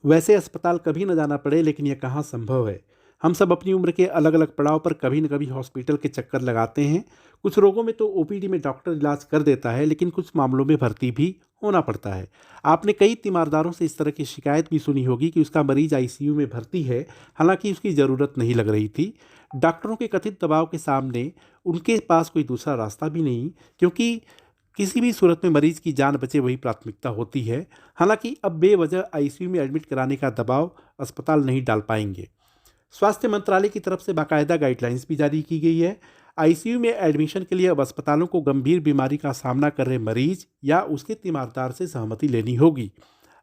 वैसे अस्पताल कभी न जाना पड़े, लेकिन यह कहाँ संभव है। हम सब अपनी उम्र के अलग अलग पड़ाव पर कभी न कभी हॉस्पिटल के चक्कर लगाते हैं। कुछ रोगों में तो ओपीडी में डॉक्टर इलाज कर देता है, लेकिन कुछ मामलों में भर्ती भी होना पड़ता है। आपने कई तीमारदारों से इस तरह की शिकायत भी सुनी होगी कि उसका मरीज आईसीयू में भर्ती है, हालांकि उसकी ज़रूरत नहीं लग रही थी। डॉक्टरों के कथित दबाव के सामने उनके पास कोई दूसरा रास्ता भी नहीं, क्योंकि किसी भी सूरत में मरीज की जान बचे वही प्राथमिकता होती है। हालांकि अब बेवजह आईसीयू में एडमिट कराने का दबाव अस्पताल नहीं डाल पाएंगे। स्वास्थ्य मंत्रालय की तरफ से बाकायदा गाइडलाइंस भी जारी की गई है। आईसीयू में एडमिशन के लिए अब अस्पतालों को गंभीर बीमारी का सामना कर रहे मरीज या उसके तीमारदार से सहमति लेनी होगी।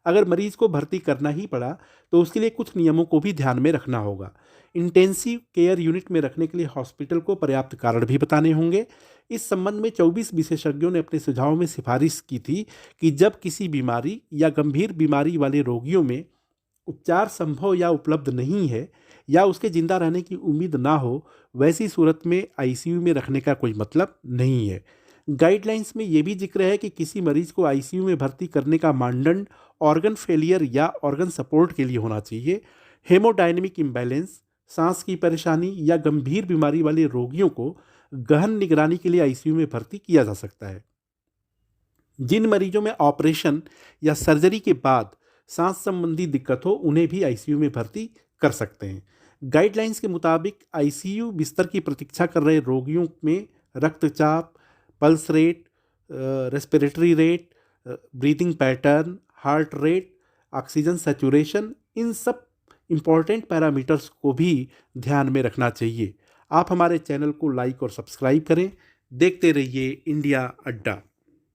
अगर मरीज को भर्ती करना ही पड़ा तो उसके लिए कुछ नियमों को भी ध्यान में रखना होगा। इंटेंसिव केयर यूनिट में रखने के लिए हॉस्पिटल को पर्याप्त कारण भी बताने होंगे। इस संबंध में 24 विशेषज्ञों ने अपने सुझावों में सिफारिश की थी कि जब किसी बीमारी या गंभीर बीमारी वाले रोगियों में उपचार संभव या उपलब्ध नहीं है या उसके जिंदा रहने की उम्मीद ना हो, वैसी सूरत में आईसीयू में रखने का कोई मतलब नहीं है। गाइडलाइंस में यह भी जिक्र है कि किसी मरीज को आईसीयू में भर्ती करने का मानदंड ऑर्गन फेलियर या ऑर्गन सपोर्ट के लिए होना चाहिए। हेमोडायनेमिक इम्बैलेंस, सांस की परेशानी या गंभीर बीमारी वाले रोगियों को गहन निगरानी के लिए आईसीयू में भर्ती किया जा सकता है। जिन मरीजों में ऑपरेशन या सर्जरी के बाद सांस संबंधी दिक्कत हो, उन्हें भी आईसीयू में भर्ती कर सकते हैं। गाइडलाइंस के मुताबिक आईसीयू बिस्तर की प्रतीक्षा कर रहे रोगियों में रक्तचाप, pulse rate, respiratory rate, breathing pattern, heart rate, oxygen saturation, इन सब इम्पॉर्टेंट पैरामीटर्स को भी ध्यान में रखना चाहिए। आप हमारे चैनल को लाइक और सब्सक्राइब करें। देखते रहिए इंडिया अड्डा।